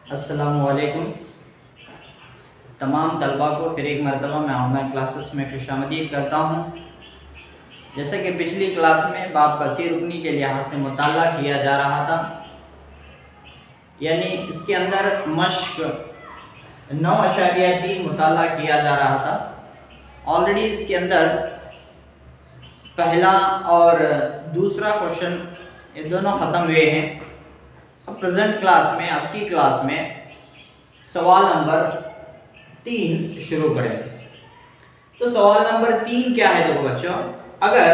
अस्सलामुअलैकुम। तमाम तलबा को फिर एक मरतबा मैं ऑनलाइन क्लासेस में खुशामदीद करता हूँ। जैसे कि पिछली क्लास में बाब कसीर रुकनी के लिहाज से मुताला किया जा रहा था, यानी इसके अंदर मश्क 9.3 मुताला किया जा रहा था। ऑलरेडी इसके अंदर पहला और दूसरा क्वेश्चन ये दोनों ख़त्म हुए हैं। अब प्रेजेंट क्लास में, अब की क्लास में सवाल नंबर 3 शुरू करेंगे। तो सवाल नंबर 3 क्या है? देखो बच्चों, अगर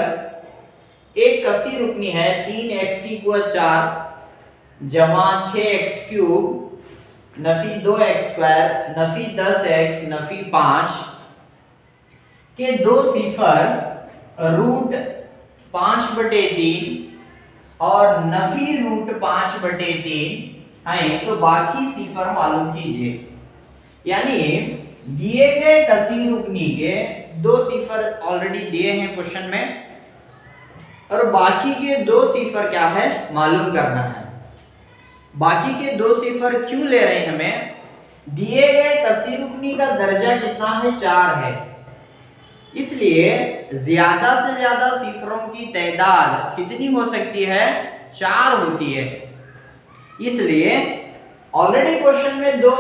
एक कसीर रुकनी है 3x⁴ जमा 6x³ Nafi 2x² Nafi 10x Nafi 5 के दो सिफर रूट 5/3 और नफी रूट 5/3 हैं, तो बाकी सिफर मालूम कीजिए। यानी दिए गए कसीर रुकनी के दो सिफर ऑलरेडी दिए हैं क्वेश्चन में, और बाकी के दो सिफर क्या है मालूम करना है। बाकी के दो सिफर क्यों ले रहे हैं? हमें दिए गए कसीर रुकनी का दर्जा कितना है? 4 है। इसलिए ज्यादा से ज्यादा सिफरों की तादाद कितनी हो सकती है? 4 होती है। इसलिए ऑलरेडी क्वेश्चन में दो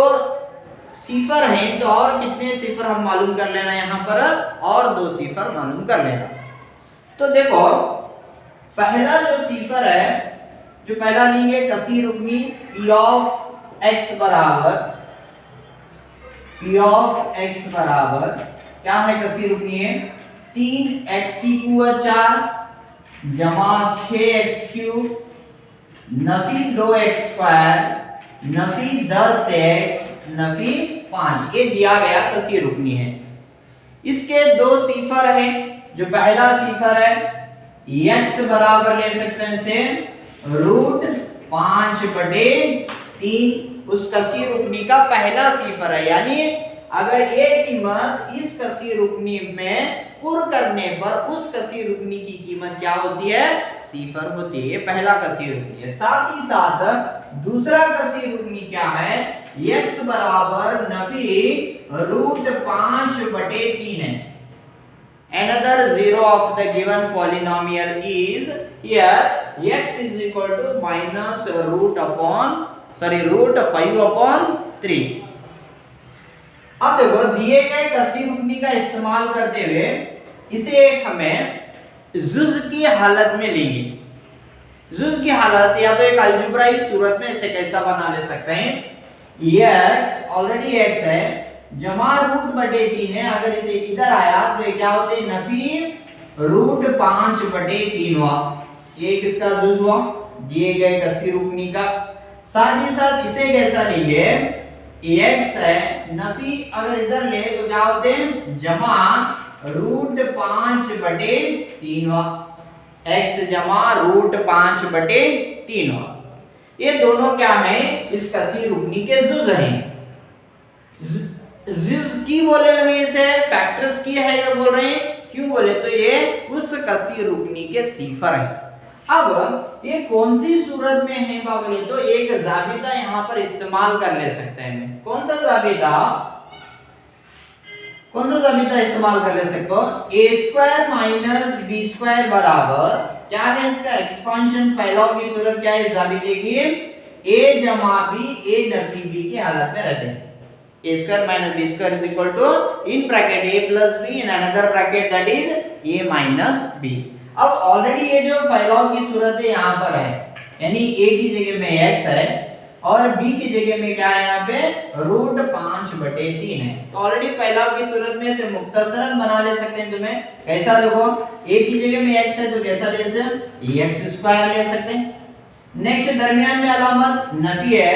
सिफर हैं, तो और कितने सिफर हम मालूम कर लेना यहाँ पर, और दो सिफर मालूम कर लेना। तो देखो, पहला जो सिफर है, जो पहला लेंगे कसीर रुकनी P ऑफ x बराबर क्या है? कसीर रुकनी है 3x⁴ जमा 6x³ Nafi 2x² Nafi 10x Nafi 5। ये दिया गया कसीर रुकनी है। इसके दो सिफर हैं। जो पहला सिफर है x बराबर ले सकते हैं इसे रूट 5/3, उस कसीर रुकनी का पहला सिफर है। यानी अगर ये कीमत इस कसीर रुकनी में पुर करने पर उस कसीर रुकनी की कीमत क्या होती है? सिफर होती है। ये पहला कसीर रुकनी है। साथ ही साथ दूसरा कसीर रुकनी क्या है? x बराबर नफी रूट 5/3 है। Another zero of the given polynomial is here x is equal to minus root 5/3। अब देखो, दिए गए कसीर रुकनी का इस्तेमाल करते हुए इसे हमें जुज की हालत में लेंगे। जुज की हालत या तो एक अलजेब्राई सूरत में इसे कैसा बना ले सकते हैं? x ऑलरेडी x है जमा रूट/3 है। अगर इसे इधर आया तो ये क्या होते हैं? नफी रूट 5/3 हुआ। ये किसका जुज हुआ? दिए गए कसीर रुकनी का। साथ ही साथ इसे कैसा लेंगे? x है नफी, अगर इधर ले तो क्या होते हैं? जमा रूट 5/3 हुआ। x जमा रूट 5/3 हुआ। ये दोनों क्या है? इस कसीर रुकनी के जुज हैं। जुज की बोले लगे इसे, फैक्टर्स की है जब बोल रहे हैं। क्यों बोले तो ये उस कसीर रुकनी के सिफर है। अब ये कौन सी सूरत में है बोले तो एक जाबिता यहाँ पर इस्तेमाल कर ले सकते हैं। कौन सा जाबिता इस्तेमाल कर ले सकते हो? a² - b² बराबर क्या है? इसका एक्सपांशन फैलाव की सूरत क्या है? जाबिते की a जमा b, a नफी b की हालत में रहते हैं। a² - b² is equal to in bracket a plus b in another bracket that is a minus b। अब ऑलरेडी ये जो फैलाव की सूरत है यहाँ पर है, यानी a की जगह में x है और b की जगह में क्या है? यहाँ पे रूट 5/3 है। तो ऑलरेडी फैलाव की सूरत में इसे मुख्तसरन बना ले सकते हैं। तुम्हें कैसा? देखो, a की जगह में x है तो कैसा ले सकते हैं? x² ले सकते हैं। नेक्स्ट दरमियान में अलामत नफी है,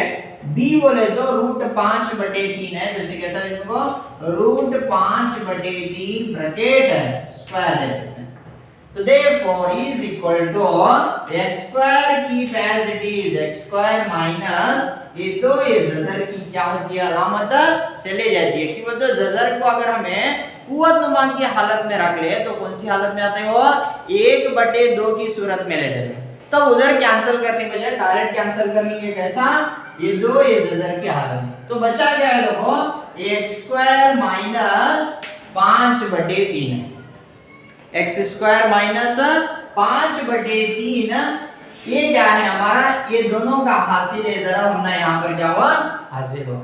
b बोले तो रूट 5/3 है, तो इसे कैसा लिख दो? रूट 5/3 ब्रैकेट स्क्वायर ले सकते हैं। तो therefore is equal to x² की as it is x² minus ये तो ये जजर की क्या होती है? अलामत चले जाती है। क्यों? तो जजर को अगर हमें कुव्वत नुमा की हालत में रख ले तो कौन सी हालत में आता है? वो 1/2 की सूरत में ले लेते हैं। तब उधर कैंसिल करने के बजाय डायरेक्ट कैंसिल कर लेंगे। कैसा? ये 2 ये जजर की हालत में। तो बचा क्या है देखो, x स्क्वायर माइनस 5/3 है। x स्क्वायर माइनस 5/3 ये क्या है हमारा, ये दोनों का हासिल है। जरा हमने यहाँ पर क्या हुआ, हासिल हुआ।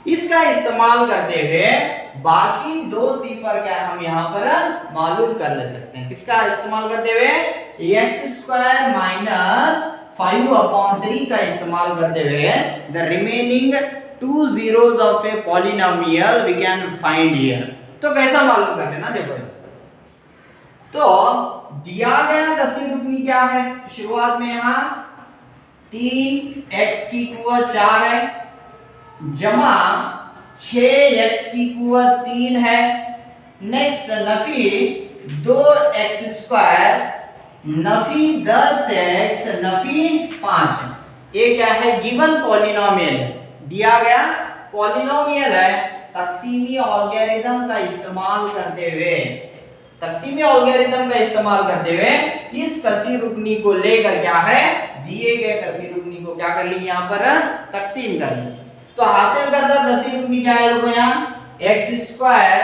इसका इस्तेमाल करते हुए बाकी दो सिफर क्या है हम यहाँ पर मालूम कर ले सकते हैं। किसका इस्तेमाल करते हुए, x स्क्वायर माइनस 5/3 का इस्तेमाल करते हुए the remaining 2 zeros of a polynomial we can find here. तो कैसा मालूम कर लेना, देखो तो दिया गया कसीर रुकनी क्या है, शुरुआत में यहाँ 3x की कुवत 4 है जमा 6x की कुवत 3 है। Next Nafi 2x square Nafi 10x Nafi 5 है। ये क्या है, गिवन पॉलिनोमियल है, दिया गया पॉलिनोमियल है। तकसीमी अलगोरिथम का इस्तेमाल करते हुए इस कसीर रुकनी को लेकर क्या है, दिए गए कसीर रुकनी को क्या कर लेंगे यहाँ पर तकसीम कर लेंगे। तो हासिल करदा कसीर रुकनी क्या है देखो, यहाँ x स्क्वायर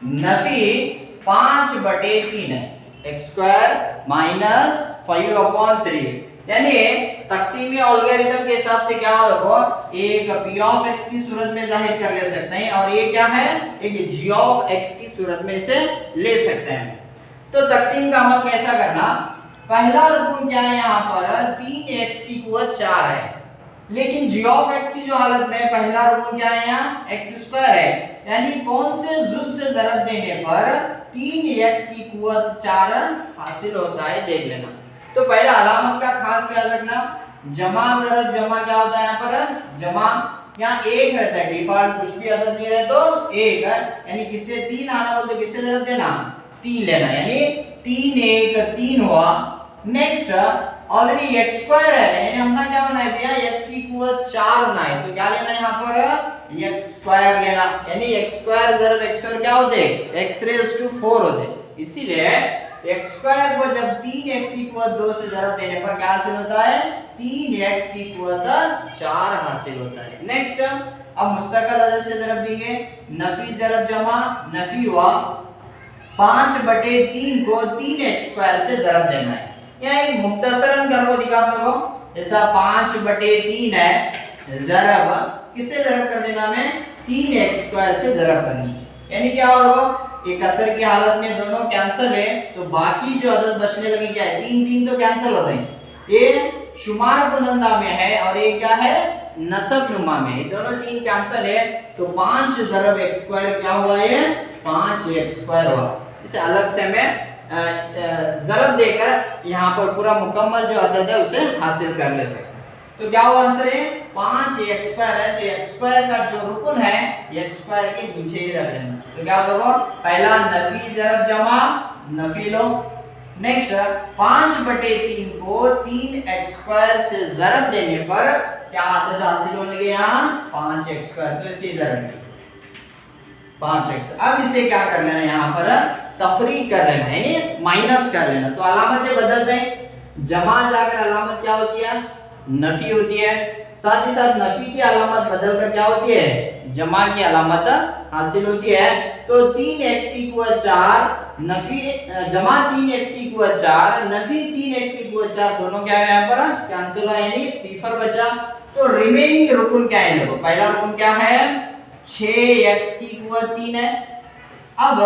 नफी 5/3 है, x स्क्वायर माइनस 5/3, यानी तकसीमी अलगोरिथम के हिसाब से क्या देखो, एक p ऑफ x की सूरत में जाहिर कर ले सकते हैं और ये क्या है, एक g ऑफ x की सूरत में से ले सकते हैं। तो तकसीम का अमल कैसा करना, पहला रुकन क्या है यहाँ पर 3x की कुवत 4 है, लेकिन g ऑफ x की जो हालत में पहला रुकन क्या है यहाँ x स्क्वायर है, यानी कौन से जुज से ज़रब देने पर 3x की कुवत 4 हासिल होता है देख लेना। तो पहले अलामत का खास ख्याल रखना, जमा ज़रब जमा क्या होता है यहाँ पर जमा, यहाँ 1 रहता है, डिफॉल्ट कुछ भी अदद नहीं रहे तो 1 है, यानी किससे 3 आना बोलते किससे ज़रब देना 3 लेना, यानी 3 1 3 हुआ। नेक्स्ट ऑलरेडी x स्क्वायर है, यानी हमने क्या बनाया भैया x की कुवत 4 होना है, तो क्या लेना है यहाँ पर x स्क्वायर लेना, यानी x स्क्वायर ज़रब x स्क्वायर क्या होते x रेज़ टू 4 होते। इसीलिए x स्क्वायर को जब 3x की कुवत 2 से ज़रब देने पर क्या हासिल होता है, 3x की कुवत 4 हासिल होता है। नेक्स्ट अब मुस्तकिल अदद से ज़रब देंगे, नफी ज़रब जमा नफी हुआ 5/3 को 3x स्क्वायर से ज़रब देना है। यहाँ एक मुख्तसरन कर को दिखाता हूँ, जैसा 5/3 है, ज़रब किससे ज़रब कर देना हमें 3x स्क्वायर से ज़रब करनी, यानी क्या होगा, एक असर की हालत में दोनों कैंसिल है, तो बाकी जो अदद बचने लगे क्या है 3 3 तो कैंसिल होते हैं, ये शुमार बुलंदा में है और ये क्या है नसब नुमा में, ये दोनों 3 कैंसिल है, तो 5 ज़रब x स्क्वायर क्या हुआ, ये 5x स्क्वायर हुआ। इसे अलग से मैं ज़रब देकर यहाँ पर पूरा मुकम्मल जो अदद है उसे हासिल कर ले सकते हैं। तो क्या हुआ आंसर है 5x स्क्वायर है, तो x स्क्वायर का जो रुकन है x स्क्वायर के नीचे ही रख लेना। तो क्या होगा, पहला नफी ज़रब जमा नफी लो, नेक्स्ट 5/3 को 3x स्क्वायर से ज़रब देने पर क्या अदद हासिल होने लगे यहाँ 5x स्क्वायर, तो इसे इधर रखिए 5x। अब इसे क्या कर लेना है यहाँ पर तफरीक कर लेना है, यानी माइनस कर लेना। तो अलामतें बदल दें, जमा जाकर अलामत क्या होती है नफी होती है, साथ ही साथ नफी की अलामत बदल कर क्या होती है जमा की अलामत हासिल होती है। तो 3x की कुवत 4 नफी जमा 3x की कुवत 4 नफी 3x की कुवत 4 दोनों क्या है यहाँ पर कैंसिल हुआ, यानी सिफर बचा। तो रिमेनिंग रुकन क्या है, देखो पहला रुकन क्या है 6x की कुवत 3 है। अब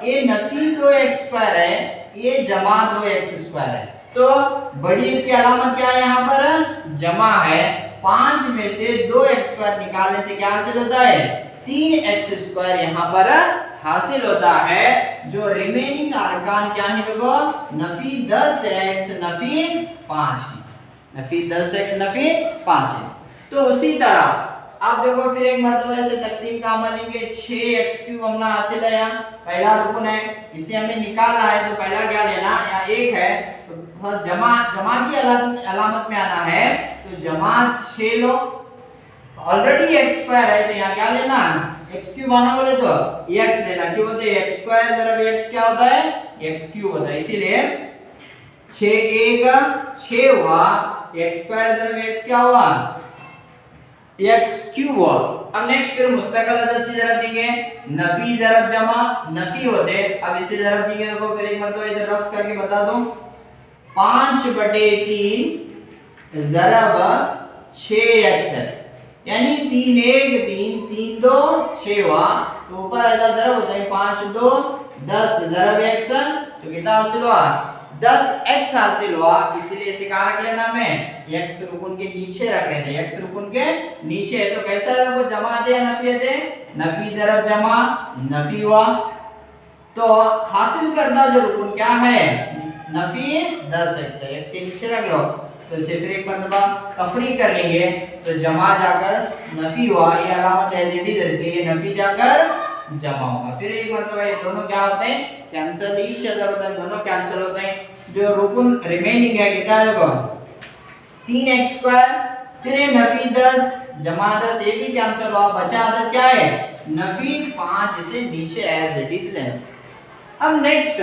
ये नफी 2x स्क्वायर है, ये जमा 2x स्क्वायर है, तो बड़ी की अलामत क्या है यहाँ पर जमा है। 5 में से 2x स्क्वायर निकालने से क्या हासिल होता है 3x स्क्वायर यहाँ पर हासिल होता है। जो रिमेनिंग अरकान क्या है देखो नफी 10x नफी 5 है, नफी 10x नफी 5 है। तो उसी तरह अब देखो फिर एक मरतबा ऐसे तकसीम का अमल लेंगे, 6x³ हमने हासिल है, यहाँ पहला रुकन है इसे हमें निकालना है, तो पहला क्या लेना यहाँ 1 है, तो जमा की अलामत में आना है, तो जमा 6 लो, ऑलरेडी x स्क्वायर है तो यहाँ क्या लेना x³ आना बोले तो x लेना, क्यों बोलते हैं x स्क्वायर ज़रब x क्या होता है x³ होता है, इसीलिए 6 1 6 हुआ, x स्क्वायर ज़रब x क्या हुआ एक्स क्यूब हुआ। अब नेक्स्ट फिर मुस्तकिल अदद से जरब देंगे, नफी जरब जमा नफी होते, अब इसे जरब देंगे। देखो फिर एक मरतबा इधर रफ करके बता दो, 5/3 जरब 6x है, यानी 3 1 3 3 2 6 हुआ। तो ऊपर आएगा जरब होता है 5 2 10 जरब x, तो कितना हासिल हुआ 10x हासिल हुआ। इसीलिए इसे कहां रख लेना हमें, x रुकन के नीचे रख लेते हैं, x रुकन के नीचे। तो कैसा है वो जमा दे या नफी दे, नफी जरब जमा नफी हुआ। तो हासिल करना जो रुकन क्या है, नफी 10x है, x के नीचे रख लो। तो इसे फिर एक मरतबा तफरीक कर लेंगे, तो जमा जाकर नफी हुआ, ये अलामत एज इट इज रहती है, नफी जाकर जमा होगा। फिर एक मरतबा ये दोनों क्या होते हैं, कैंसिल ईच अदर होते हैं, दोनों कैंसिल होते हैं। जो रुकन रिमेनिंग है कितना है देखो 3x², फिर ये नफी 10 जमा 10 ये भी कैंसिल हुआ, बचा अदद क्या है नफी 5, इसे नीचे एज इट इज लेना। अब नेक्स्ट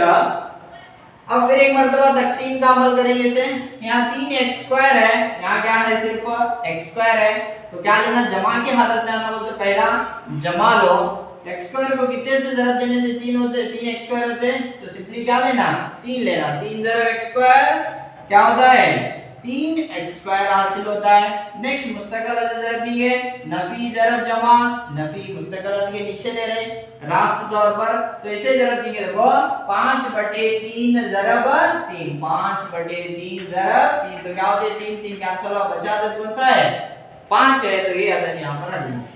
अब फिर एक मरतबा तकसीम का अमल करेंगे इसे। यहाँ 3x² है, यहाँ क्या है सिर्फ x² है, तो क्या लेना जमा की हालत में आना, बोलते पहला जमा लो। x² को कितने से जरब देने से 3 होते, 3x² होते, तो सिंपली क्या लेना 3 लेना, 3 जरब x² क्या होता है 3x² हासिल होता है। नेक्स्ट मुस्तकिल अदद जरब देंगे, नफी जरब जमा नफी, मुस्तकिल अदद के नीचे ले रहे रास्त तौर पर, तो इसे जरब देंगे देखो 5/3 जरब 3, 5/3 जरब 3, तो क्या होते 3 3 कैंसिल हुआ, बचा अदद कौन सा है 5 है, तो ये अदद यहाँ पर रख लेंगे।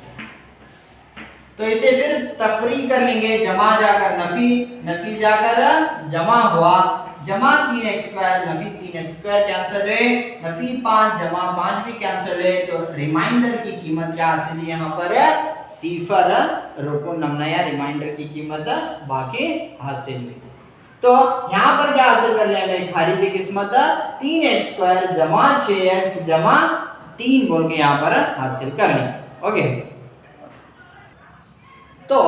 तो इसे फिर तफरीक कर लेंगे, जमा जाकर नफी नफी जाकर जमा हुआ, जमा 3x² नफी 3x² कैंसिल है, नफी 5 जमा 5 भी कैंसिल है, तो रिमाइंडर की कीमत क्या हासिल है यहाँ पर सिफर, रुकन नमना या रिमाइंडर की कीमत बाकी हासिल हुई। तो यहाँ पर क्या हासिल कर लिया हमें खारिजी किस्मत 3x² जमा 6x जमा 3 बोल के यहाँ पर हासिल कर लिया। ओके, तो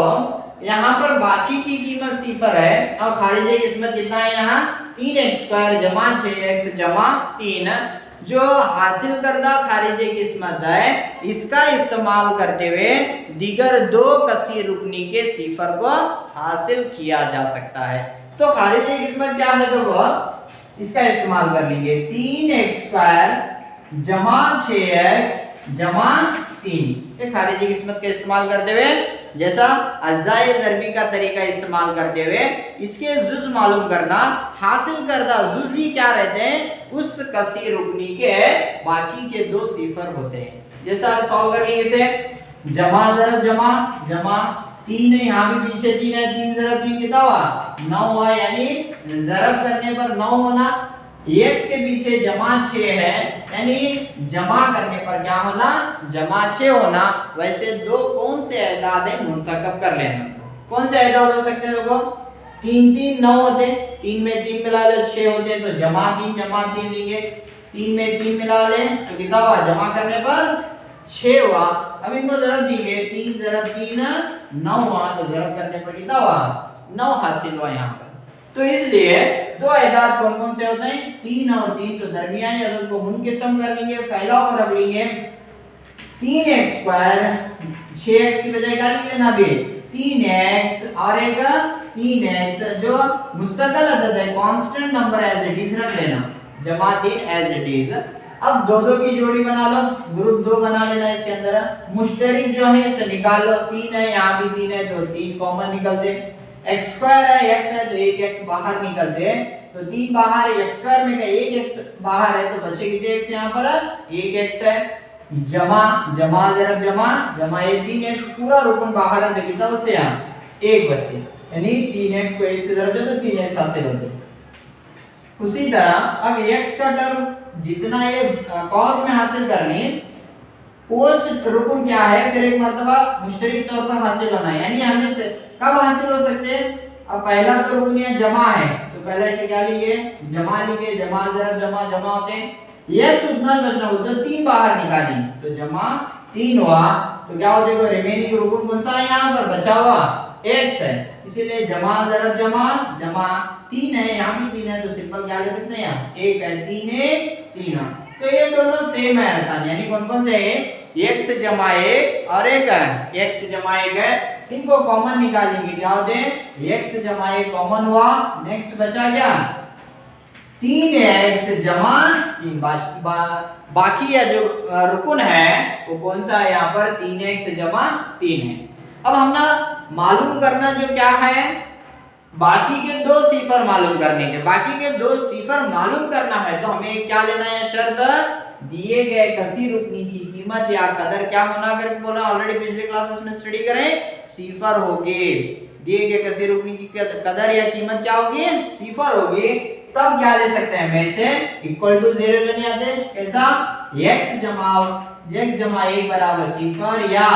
यहाँ पर बाकी की कीमत सिफर है और खारिजी किस्मत कितना है यहाँ 3x² जमा 6x जमा 3। जो हासिल करदा खारिजी किस्मत है इसका इस्तेमाल करते हुए दीगर दो कसीर रुकनी के सिफर को हासिल किया जा सकता है। तो खारिजी किस्मत क्या है, तो वो इसका इस्तेमाल कर लेंगे 3x² जमा 6x जमा 3। खारिजी किस्मत का इस्तेमाल करते हुए जैसा अज़ाए ज़रबी का तरीका इस्तेमाल करते हुए इसके जुज़ मालूम करना, हासिल करदा जुज़ ही क्या रहते हैं उस कसीर रुकनी के बाकी के दो सिफर होते हैं। जैसा आप सॉल्व कर लेंगे इसे, जमा ज़रब जमा जमा 3 है, यहाँ भी पीछे 3 है, 3 ज़रब 3 कितना हुआ 9 हुआ, यानी ज़रब करने पर 9 होना, x के पीछे जमा 6 है, यानी जमा करने पर क्या होना जमा 6 होना। वैसे दो कौन से अदाद है मुंतखब कर लेना, कौन से अदाद हो सकते हैं देखो 3 3 9 होते, 3 में 3 मिला ले 6 होते, तो जमा 3 लेंगे, 3 में 3 मिला ले तो कितना हुआ जमा करने पर 6 हुआ। अब इनको जरब देंगे, 3 जरब 3 9 हुआ, तो जरब करने पर कितना हुआ 9 हासिल हुआ यहाँ पर। तो इसलिए दो अदाद कौन कौन से होते हैं 3 और 3, तो दरमियानी अदद को मुनक़िसम कर लेंगे, फैलाव को रख लेंगे 3x² 6x की बजाय क्या लिख लेना भी 3x और एक 3x, जो मुस्तकिल अदद है constant number as it is रख लेना, जमा 3 एज इट इज। अब दो दो की जोड़ी बना लो, ग्रुप 2 बना लेना, इसके अंदर मुश्तरिक जो है इसे निकाल लो, 3 है यहाँ भी 3 है, तो 3 कॉमन निकलते, x² है x है तो एक x बाहर निकलते हैं, तो 3 बाहर है, x² में का एक x बाहर है, तो बचे कितने x यहाँ पर एक x है, जमा जमा जरब जमा जमा ये 3x पूरा रुकन बाहर है, तो कितना बचे यहाँ एक बचे, यानी 3x को 1 से जरब दे तो 3x हासिल होते। उसी तरह अब x का टर्म जितना ये कॉस में हासिल करनी कोच रुकन क्या है, फिर एक मर्तबा मुश्तरिक तौर पर हासिल होना है, यानी हमें कब हासिल हो सकते हैं, अब पहला तो रुकन ये जमा है, तो पहले इसे क्या लिखे जमा लिखे, जमा जरब जमा जमा होते हैं, x उतना बचना बोलते तो 3 बाहर निकाली, तो जमा 3 हुआ, तो क्या हो जाएगा रिमेनिंग रुकन कौन सा है यहाँ पर बचा हुआ x है, इसीलिए जमा जरब जमा जमा 3 है, यहाँ भी 3 है, तो सिंपल क्या ले सकते हैं यहाँ 1 है 3 है 3 है। तो ये दोनों सेम है अरकान, यानी कौन कौन से है x जमा 1 और एक है x जमा 1 है, इनको कॉमन निकालेंगे, क्या होते हैं x जमा 1 कॉमन हुआ, नेक्स्ट बचा क्या 3x जमा 3, बाकी या जो रुकन है वो कौन सा है यहाँ पर 3x जमा 3 है। अब हम ना मालूम करना जो क्या है बाकी के दो सिफर मालूम करने के, बाकी के दो सिफर मालूम करना है तो हमें क्या लेना है शर्त, दिए गए कसी रुकनी की कीमत या कदर क्या होना करके बोला ऑलरेडी पिछले क्लासेस में स्टडी करें, सिफर होगी। दिए गए कसी रुकनी की कदर या कीमत क्या होगी सिफर होगी, तब क्या ले सकते हैं में से इक्वल टू 0 लेने आते, कैसा x जमा 1 बराबर सिफर या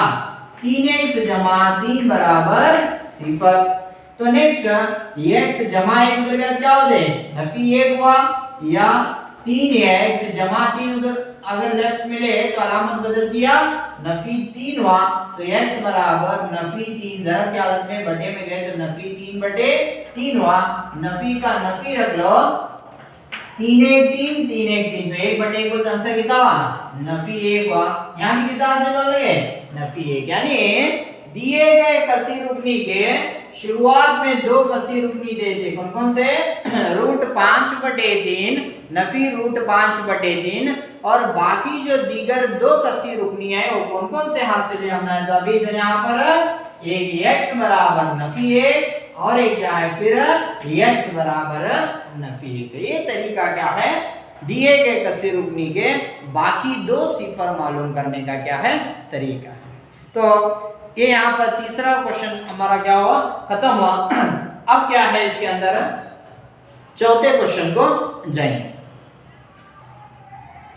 3x जमा 3 बराबर सिफर। तो नेक्स्ट x जमा 1 उधर गया क्या हो जाए नफी 1 हुआ, या 3x जमा 3 उधर अगर लेफ्ट मिले तो अलामत बदल दिया नफी 3 हुआ, तो x बराबर नफी 3 ज़रब की हालत में बटे में गए तो नफी 3 बटे 3 हुआ, नफी का नफी रख लो 3 1 3 3 1 3, तो 1 बटे 1 को आंसर कितना हुआ नफी 1 हुआ, यहाँ भी कितना हासिल हो गए नफी 1। यानी दिए गए कसी रुकनी के शुरुआत में दो कसी रुकनी दे थे, कौन कौन से √5/3 नफी √5/3 और बाकी जो दीगर दो कसी रुकनी है वो कौन कौन से हासिल है हमने, तो अभी तो यहाँ पर एक x बराबर नफी 1 और एक क्या है फिर x बराबर नफी 1। ये तरीका क्या है दिए गए कसी रुकनी के बाकी दो सिफर मालूम करने का क्या है तरीका है। तो ये यहाँ पर तीसरा क्वेश्चन हमारा क्या हुआ खत्म हुआ। अब क्या है इसके अंदर चौथे क्वेश्चन को जाएंगे।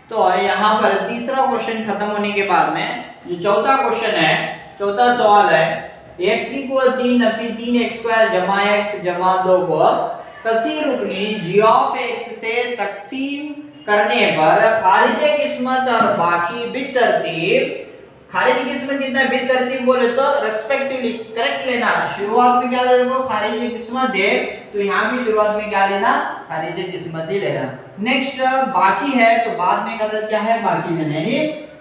तो यहाँ पर तीसरा क्वेश्चन खत्म होने के बाद में जो चौथा क्वेश्चन है, चौथा सवाल है x = 3 नफी 3x² जमा x जमा 2 को कसी रुकनी g से तकसीम करने पर खारिजे किस्मत और बाकी बितरतीब, खारिजी किस्मत कितना है बितरतीब बोले तो रेस्पेक्टिवली करेक्ट लेना, शुरुआत में क्या देखो खारिजी किस्मत दे तो यहाँ भी शुरुआत में क्या लेना खारिजी किस्मत ही लेना। नेक्स्ट बाकी है तो बाद में कदर क्या है बाकी लेना, यानी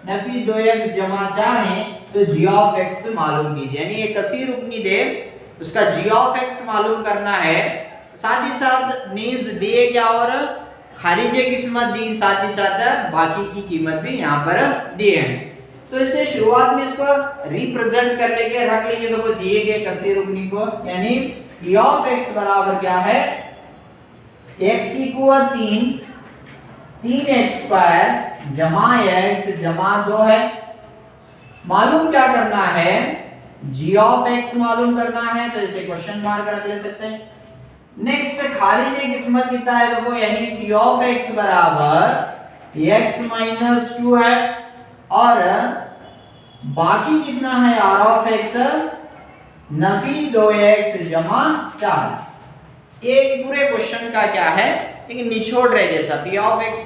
नफी 2x जमा 4 है तो g मालूम कीजिए, यानी एक कसी रुकनी दे उसका g मालूम करना है, साथ ही साथ नीज दिए क्या और खारिजे किस्मत दी, साथ ही साथ बाकी की कीमत भी यहाँ पर दिए हैं। तो इसे शुरुआत में इसको रिप्रेजेंट कर लेंगे रख लेंगे तो वो दिए गए कसी रुकनी को, यानी p बराबर क्या है x = 3x² जमा x जमा 2 है, मालूम क्या करना है g मालूम करना है तो इसे क्वेश्चन मार्क रख ले सकते हैं। नेक्स्ट खारिजे किस्मत कितना है देखो, यानी q बराबर x - 2 है और बाकी कितना है r नफी 2x जमा 4। एक पूरे क्वेश्चन का क्या है एक निचोड़ रहे जैसा p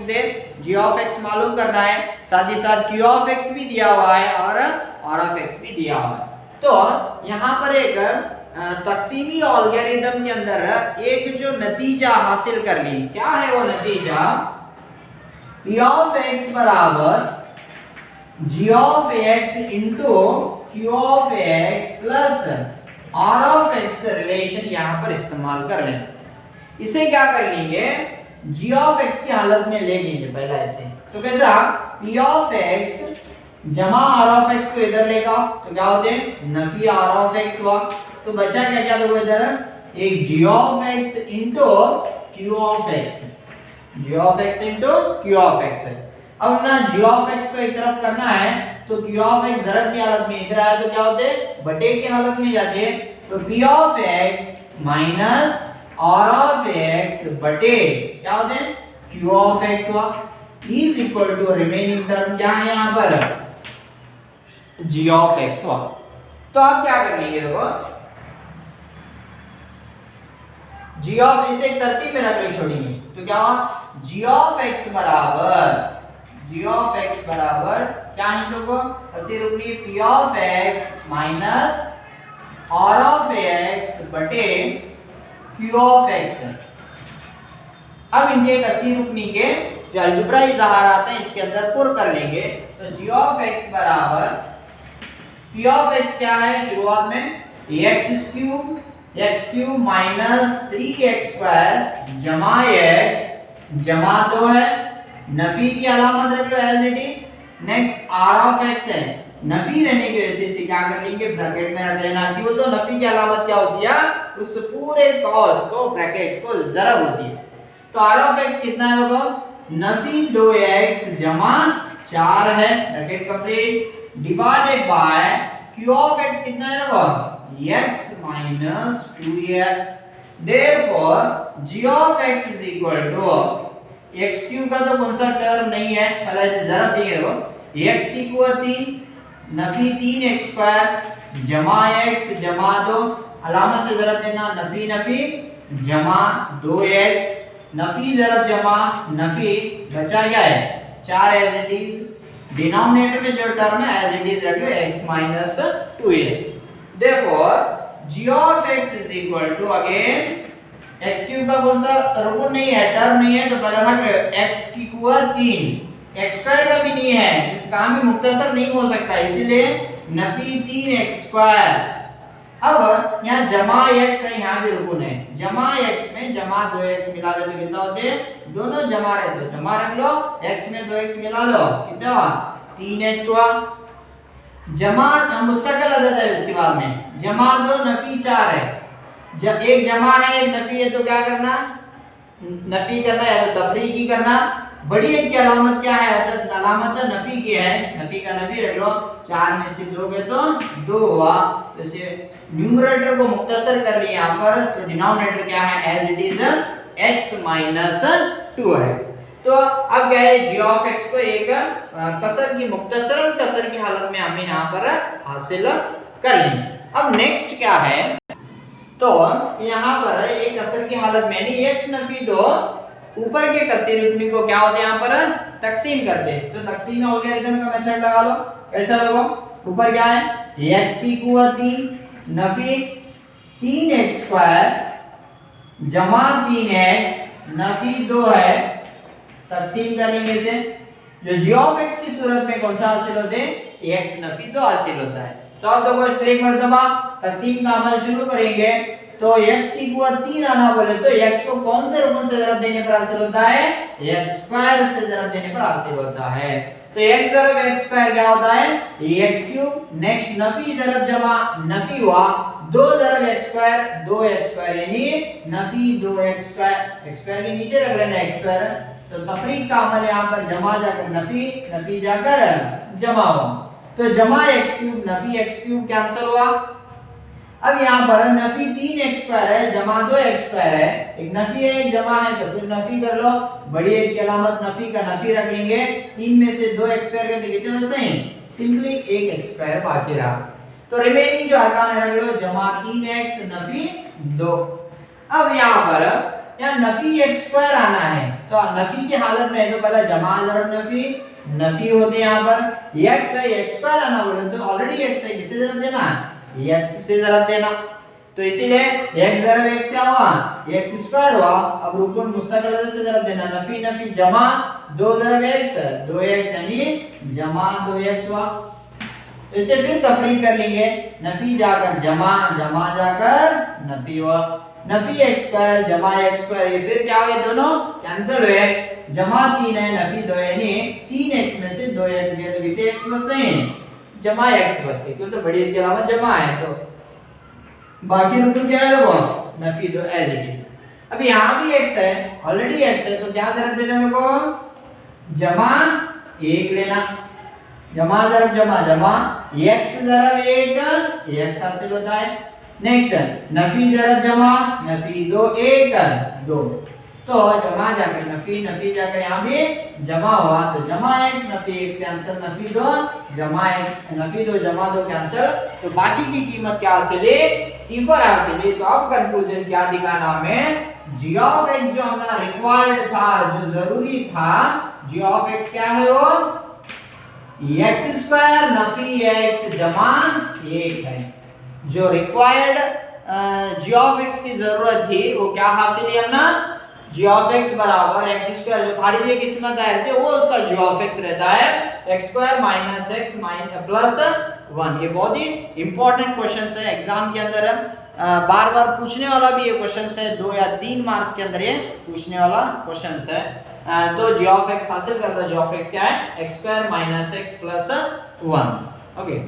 दे g मालूम करना है, साथ ही साथ q भी दिया हुआ है और r भी दिया हुआ है। तो यहाँ पर एक तकसीमी अलगोरिथम के अंदर एक जो नतीजा हासिल कर ली, क्या है वो नतीजा p बराबर g into q plus r relation यहाँ पर इस्तेमाल कर लेना। इसे क्या कर लेंगे g की हालत में ले लेंगे पहला ऐसे, तो कैसा p जमा r को इधर लेगा तो क्या होते हैं नफी r हुआ, तो बचा क्या क्या देखो इधर एक g into q into q। अब ना g को एक तरफ करना है तो q ज़रब की हालत में इधर आया तो क्या होते हैं बटे की हालत में जाते हैं, तो p माइनस r बटे क्या होते हैं q हुआ is equal to remaining term क्या है यहाँ पर g हुआ। तो आप क्या कर लेंगे देखो g इसे एक तरतीब में रख ले छोड़िए तो क्या हुआ g बराबर क्या है देखो ऐसे रुकनी p माइनस r बटे q। अब इनके कसी रुकनी के जो अलजेब्राई इज़हारात हैं इसके अंदर पुर कर लेंगे। तो g ऑफ x बराबर p ऑफ x क्या है शुरुआत में x cube minus 3x square जमा x जमा 2 है, नफी की अलामत रख लो as it is. Next r of x है, नफी रहने की वजह से इसे क्या कर लेंगे ब्रैकेट में रख लेना, क्यों तो नफी की अलामत क्या होती है उस पूरे कॉस को ब्रैकेट को ज़रब होती है। तो r ऑफ x कितना है देखो नफी 2x जमा 4 है bracket complete divided by q of x कितना है देखो x minus 2x। therefore g of x is equal to x cube का तो कौन सा टर्म नहीं है, पहले इसे ज़रब देंगे देखो x की कुव्वत 3 नफी 3x स्क्वायर जमा x जमा 2 अलामत से ज़रब देना नफी नफी जमा 2x नफी ज़रब जमा नफी बचा क्या है 4 एज इट इज। डिनोमिनेटर में जो टर्म है एज इट इज रख लो x minus 2a। therefore g of x is equal to again x cube का कौन सा रुकन नहीं है टर्म नहीं है तो पहले रख लो x की कुव्वत 3 x स्क्वायर का भी नहीं है इस काम में मुख्तसर नहीं हो सकता इसीलिए नफी 3x स्क्वायर। अब यहाँ जमा x है यहाँ भी रुकन है जमा x में जमा 2x मिला दे तो कितना होते हैं दोनों जमा रहे तो जमा रख लो x में 2x मिला लो कितना हुआ 3x हुआ। जमा मुस्तकिल अदद है इसके बाद में जमा 2 नफी 4 है जब एक जमा है एक नफी है तो क्या करना नफी करना है तो तफरीकी करना। बड़ी एक की अलामत क्या है अलामत नफी की है नफी का नफी रख लो 4 में से 2 गए तो 2 हुआ। जैसे न्यूमरेटर को मुख्तसर कर लिया यहाँ पर तो डिनोमिनेटर क्या है as it is x minus 2 है। तो अब क्या है g ऑफ x को एक कसर की मुख्तसरन कसर की हालत में हमें यहाँ पर हासिल कर लेंगे। अब नेक्स्ट क्या है तो यहाँ पर एक कसर की हालत में नहीं x नफी 2 ऊपर के कसीर रुकनी को क्या होते हैं यहाँ पर तकसीम करते तो तकसीम अलगोरिथम का मेथड लगा लो। कैसा देखो ऊपर क्या है x की कुव्वत 3 नफी 3x स्क्वायर जमा 3x नफी 2 है तकसीम कर लेंगे इसे जो g ऑफ x की सूरत में कौन सा हासिल होते हैं x नफी 2 हासिल होता है। तो अब देखो फिर एक मर्तबा तकसीम का अमल शुरू करेंगे तो x की कुव्वत 3 आना बोले तो x को कौन से रुकन से ज़रब देने पर हासिल होता है x स्क्वायर से ज़रब देने पर हासिल होता है। तो x ज़रब x स्क्वायर क्या होता है x क्यूब नेक्स्ट नफी ज़रब जमा नफी हुआ 2 ज़रब x स्क्वायर 2x स्क्वायर यानी Nafi 2x square x square के नीचे रख लेना x स्क्वायर तो तफरीक का अमल यहाँ पर जमा जाकर नफी नफी जाकर जमा हुआ तो जमा x cube Nafi x cube cancel हुआ। अब यहाँ पर नफी 3x स्क्वायर है जमा 2x स्क्वायर है एक नफी है एक जमा है तो फिर नफी कर लो बड़ी एक की अलामत नफी का नफी रख लेंगे 3 में से 2x स्क्वायर के तो कितने बचते हैं सिंपली एक x स्क्वायर बाकी रहा। तो रिमेनिंग जो अरकान है रख लो जमा 3x नफी 2। अब यहाँ पर यहाँ नफी x स्क्वायर आना है तो नफी की हालत में तो पहले जमा ज़रब नफी नफी होते यहाँ पर x है x स्क्वायर आना बोले तो ऑलरेडी x है किसे ज़रब देना x से ज़रब देना तो इसीलिए x ज़रब एक क्या हुआ x स्क्वायर हुआ। अब रुकन मुस्तकिल से ज़रब देना नफी नफी जमा 2 ज़रब x 2x यानी जमा 2x हुआ। इसे फिर तफरीक कर लेंगे नफी जाकर जमा जमा जाकर नफी हुआ नफी x स्क्वायर जमा x स्क्वायर ये फिर क्या हुए दोनों कैंसिल हुए जमा 3 है नफी 2 यानी 3x में से 2x गए तो कितने x बचते हैं जमा x बचते क्यों तो बड़ी के अलावा जमा है तो बाकी रुकन क्या है देखो नफी 2 एज इट इज। अब यहाँ भी x है ऑलरेडी x है तो क्या ज़रब देना देखो जमा 1 लेना जमा ज़रब जमा जमा x ज़रब 1 x हासिल होता है। नेक्स्ट नफी ज़रब जमा नफी 2 1 2 तो जमा जाकर नफी नफी जाकर यहाँ भी जमा हुआ तो जमा x Nafi x cancel Nafi 2 जमा x नफी 2 जमा 2 कैंसिल तो बाकी की कीमत क्या हासिल है सिफर हासिल है। तो अब कंक्लूजन क्या दिखाना हमें g ऑफ x जो हमारा रिक्वायर्ड था जो जरूरी था g ऑफ x क्या है वो x स्क्वायर नफी x जमा 1 है। जो रिक्वायर्ड g ऑफ x की जरूरत थी वो क्या हासिल है हमने जी ऑफ एक्स बराबर एक्स स्क्वायर, जो खारिज की किस्मत रहती है वो उसका जी ऑफ एक्स रहता है x square minus x plus 1। ये बहुत ही इंपॉर्टेंट क्वेश्चन है एग्जाम के अंदर, बार बार पूछने वाला भी ये क्वेश्चन है, 2 या 3 मार्क्स के अंदर ये पूछने वाला क्वेश्चन है। तो जी ऑफ एक्स हासिल करता, जी ऑफ एक्स क्या है x square minus x plus 1। Okay,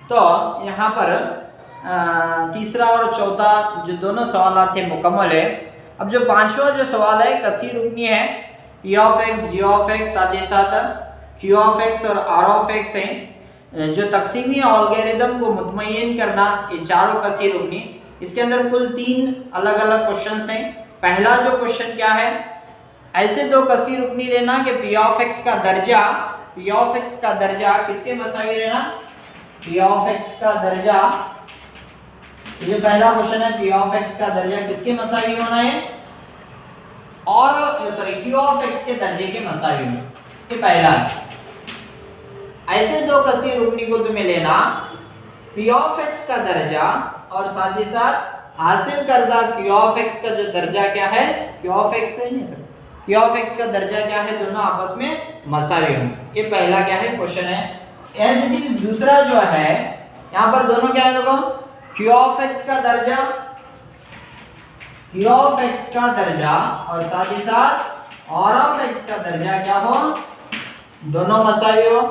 तो यहाँ पर तीसरा और चौथा जो दोनों सवाल थे मुकम्मल है। अब जो पांचवा जो सवाल है कसीर रुकनी है, P of X, G of X, साथ ही साथ क्यू ऑफ एक्स और आर ऑफ एक्स हैं, जो तकसीमी अलगोरिदम को मुतमय्यन करना, ये चारों कसीर रुकनी। इसके अंदर कुल 3 अलग अलग क्वेश्चंस हैं। पहला जो क्वेश्चन क्या है, ऐसे दो कसीर रुकनी लेना कि पी ऑफ एक्स का दर्जा, पी ऑफ एक्स का दर्जा किसके मसावी लेना, पी ऑफ एक्स का दर्जा, ये जो पहला क्वेश्चन है पी ऑफ एक्स का दर्जा किसके मसावी होना है, और सॉरी क्यू ऑफ एक्स के दर्जे के मसावी होना, ये पहला है। ऐसे दो कसीर रुकनी को तुम्हें लेना, पी ऑफ एक्स का दर्जा और साथ ही साथ हासिल करदा क्यू ऑफ एक्स का जो दर्जा क्या है, क्यू ऑफ एक्स है नहीं सर, क्यू ऑफ एक्स का दर्जा क्या है, दोनों आपस में मसावी होना। ये पहला क्या है क्वेश्चन है। एज इट इज दूसरा जो है, यहाँ पर दोनों क्या है देखो, क्यू ऑफ एक्स का दर्जा, क्यू ऑफ एक्स का दर्जा और साथ ही साथ आर ऑफ एक्स का दर्जा क्या हो, दोनों मसावी हो।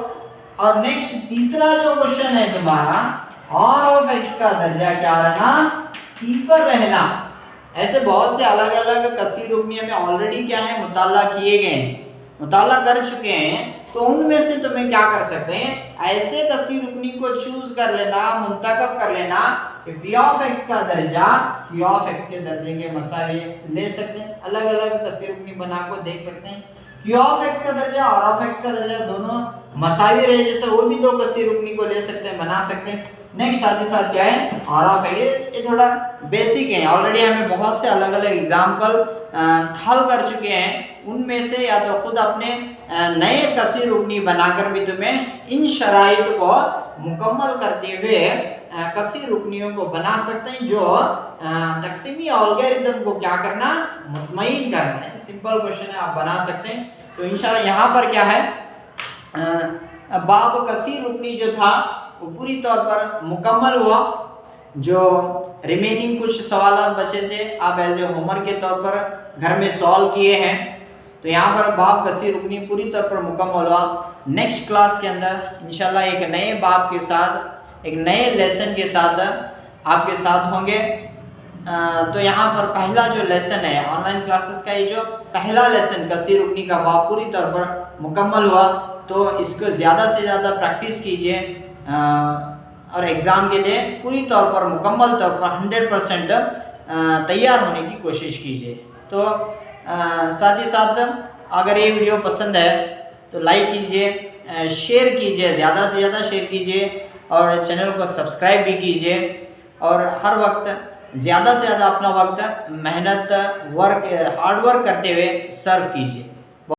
और नेक्स्ट तीसरा जो क्वेश्चन है तुम्हारा, आर ऑफ एक्स का दर्जा क्या रहना, सिफर रहना। ऐसे बहुत से अलग अलग कसीर रुकनी में ऑलरेडी क्या है मुताला किए गए हैं, मुताला कर चुके हैं, तो उनमें से तुम्हें क्या कर सकते हैं, ऐसे कसीर रुकनी को चूज कर लेना, मुंतखब कर लेना कि पी ऑफ एक्स का दर्जा क्यू ऑफ एक्स के दर्जे के मसावी ले सकते हैं। अलग अलग कसीर रुकनी बना को देख सकते हैं, क्यू ऑफ एक्स का दर्जा और ऑफ एक्स का दर्जा दोनों मसावी रहे जैसे वो भी दो कसीर रुकनी को ले सकते हैं, बना सकते हैं। नेक्स्ट साथ ही साथ क्या है आर ऑफ है, ये थोड़ा बेसिक है, ऑलरेडी हमें बहुत से अलग अलग एग्जाम्पल हल कर चुके हैं। उनमें से या तो खुद अपने नए कसीर रुकनी बनाकर भी तुम्हें इन शराइत को मुकम्मल करते हुए कसीर रुकनियों को बना सकते हैं, जो तकसीमी अलगोरिदम को क्या करना, मुतमईन करना है। सिंपल क्वेश्चन है, आप बना सकते हैं। तो इंशाल्लाह यहाँ पर क्या है, बाब कसीर रुकनी जो था वो पूरी तौर पर मुकम्मल हुआ। जो रिमेनिंग कुछ सवाल बचे थे आप एज ए होमवर्क के तौर पर घर में सॉल्व किए हैं। तो यहाँ पर बाब कसीर रुकनी पूरी तौर पर मुकम्मल हुआ। नेक्स्ट क्लास के अंदर इंशाल्लाह एक नए बाब के साथ, एक नए लेसन के साथ आपके साथ होंगे। तो यहाँ पर पहला जो लेसन है ऑनलाइन क्लासेस का, ये जो पहला लेसन कसीर रुकनी का बाब पूरी तौर पर मुकम्मल हुआ। तो इसको ज़्यादा से ज़्यादा प्रैक्टिस कीजिए और एग्ज़ाम के लिए पूरी तौर पर मुकम्मल तौर पर 100% तैयार होने की कोशिश कीजिए। तो साथ ही साथ अगर ये वीडियो पसंद है तो लाइक कीजिए, शेयर कीजिए, ज़्यादा से ज़्यादा शेयर कीजिए और चैनल को सब्सक्राइब भी कीजिए। और हर वक्त ज़्यादा से ज़्यादा अपना वक्त मेहनत, हार्ड वर्क करते हुए सर्व कीजिए।